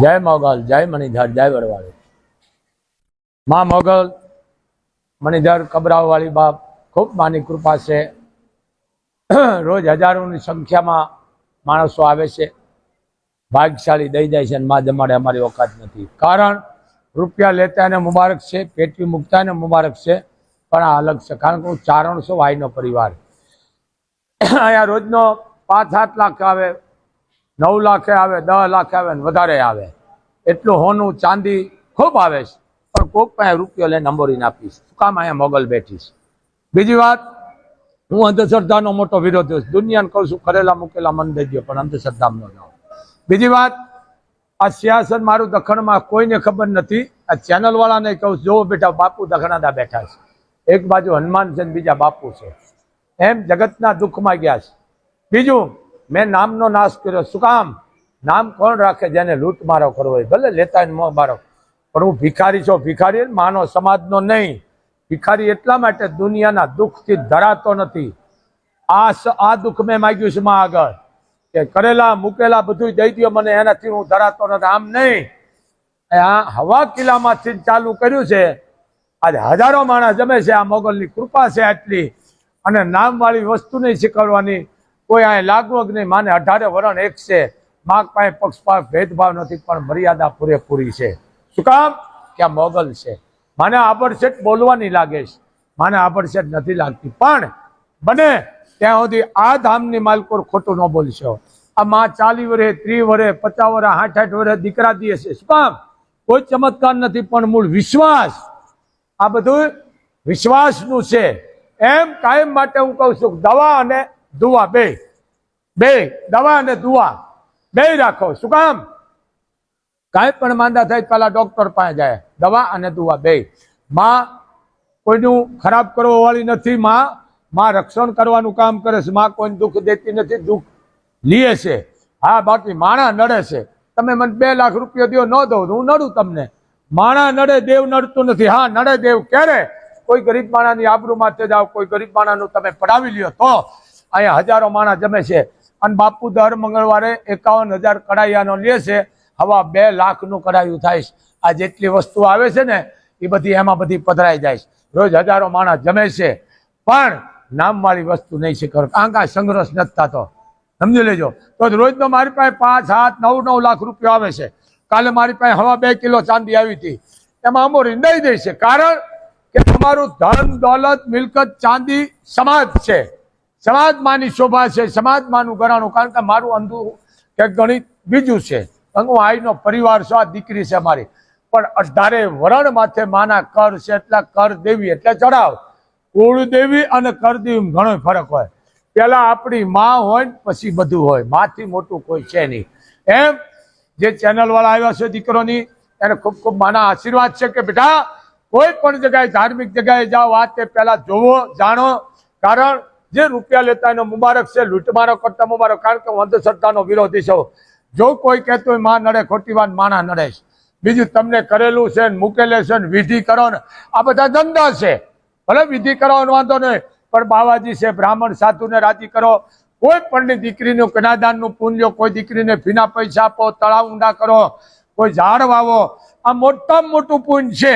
जय मोगल, जय मणिधर, जय वड़वाड़ी। मां मोगल मणिधर कबराव वाली बाप खूब मानी कृपा से रोज हजारों की संख्या में माणसों आवे छे। भाग्यशाली दई जाए छे। मां जमाड़े अमारी औकात नहीं। कारण रुपया लेता ने मुबारक से, पेटी मुकता ने मुबारक से, पण आ अलग से। कारण के 400 वाईनो परिवार अँ रोज नो 5-7 लाख आवे, 9 लाख आवे, 10 लाख आवे, वधारे आवे। एटलू होनू चांदी खूब आवे, पण कोक पासे रुपयो लईने अंबोरीने आपीश। शुं काम अहींया मोगल बेठीश। बीजी वात, हूँ अंधश्रद्धानो मोटो विरोधी छुं। दुनियाने कहूं छुं करेला मुकेला मन दई दो, पण अंधश्रद्धामां न जाओ। बीजी वात, आ सियासत मारू दखणमां कोईने खबर नथी। आ चेनल वाळाने कहूं जो बेटा बापू दखणादा बेठा छे। एक बाजू हनुमान छे, बीजा बापू छे। एम जगतना दुखमां गया छे। बीजू मैं नामनो नाश कर्यो। शुं काम? नाम कोण राखे जेने लूंटमारो करवो होय? भले लेता मारो, पण हूँ भिखारी छो। भिखारी मानो समाजनो नहीं। भिखारी एटला माटे दुनियाना दुखथी धरातो नथी। आ दुख में माग्युं छे मां आगळ के करेला मुकेला बधुंय दई द्यो मने, एनाथी हूँ धरातो नथी। आम नहीं, आ हवा किल्लामांथी चालू कर्युं छे। आज हजारों माणस जमे छे। आ मोगलनी कृपा छे आटली। अने नामवाળી वस्तु नहीं शीखवाडवानी। कोई आ लागवग नहीं। माने 18 वरण एक छे। माग पाए पक्षपात भेदभाव नहीं, पण मर्यादा पूरेपूरी छे। शुं काम? क्या मोगल छे। माने आबड़सेट बोलवानी लागे छे, माने आबड़सेट नहीं लगती। पण बने त्यां सुधी आ धामनी मालकोर खोटुं न बोलशो। आ मां 40 वर्षे, 30 वर्षे, 50 वर्षे, 60 वर्षे दीकरा दिए छे। शुं काम? कोई चमत्कार नहीं, पण मूळ विश्वास। आ बधुं विश्वासनुं छे। एम कायम माटे हूँ कहूं छुं दवा अने दुआ बे दवा अने दुआ बे राखो। शुं काम? कांई पण मांदा थाय पहेला डॉक्टर पासे जाए। दवा अने दुआ बे। मां कोईनुं खराब करवा वाળી नथी। मां रक्षण करवानुं काम करे छे। मां कोईने दुख देती नथी, दुख लीए छे। हाँ, बाकी माणा नड़े छे। तमे मने 2 लाख रुपया द्यो, न दो हूँ नड़ू तमने। माणा नड़े, देव नड़तुं नथी। हाँ, नड़े देव क्यारे? कोई गरीब माणानी आबरू माथे जाओ, कोई गरीब माणानुं तमे पढ़ावी ल्यो तो। अहींया हजारों माणस जमे छे। अने बापू दर मंगळवारे 51,000 कढ़ाईयानो લે છે। हवा 2 लाखનું कढ़ाયું થાય છે। आ जेटली वस्तु आवे छे ने ए बधी एमां बधी पधराई जाय छे। रोज हजारों माणस जमे छे, पण नामवाળી वस्तु नहीं शीखर। कारण के संघर्ष नथी थतो। समझी लेजो। तो रोजनो मारी पासे 5, 7, 9 लाख रुपया आवे छे। काले मारी पासे 2.5 किलो चांदी आई थी, एमां अमोरी दई दे छे। कारण के अमारुं धन दौलत मिलकत चांदी समाज छे। समाज मानी शोभा है, समाज मानु घराणु। कारण के मारू अंधु के गणित बीजू है। हूँ आईनो परिवार छो। आ दीकरी है मारी, पण 18 वरण माथे माना कर है। एटला कर देवी एटले चढ़ाव। कुल देवी अने कर देवी घणो फरक होय। पहेला आपणी मां होय, पछी बधुं होय। मांथी मोटुं कोई छे नहीं। एम जे चेनल वाळा आव्या छे दीकरोनी, एने खूब खूब माना आशीर्वाद है के बेटा कोई पण जगह धार्मिक जगह जाओ, आ ते पहेला जोवो जाणो। कारण जे रुपया लेता है मुबारक से, लूंटमारो करता मुबारक। कारण के अंधश्रद्धानो विरोधी छो। जो कोई कहतो होय मां नड़े खोटी वात, माणा नड़े। बीजू तमने करेलू छे, मुकेले छे, विधि करो ने आ बधा धंधा छे। भले विधि करवानो वांधो नहीं, पण बावाजी छे, ब्राह्मण साधु ने राजी करो। कोई पण दीकरीनुं कन्यादाननुं पुण्य, कोई दीकरीने फीना पैसा आपो, तळाव ऊंडा करो, कोई झाड़ वावो, आ मोटामां मोटुं पुण्य छे।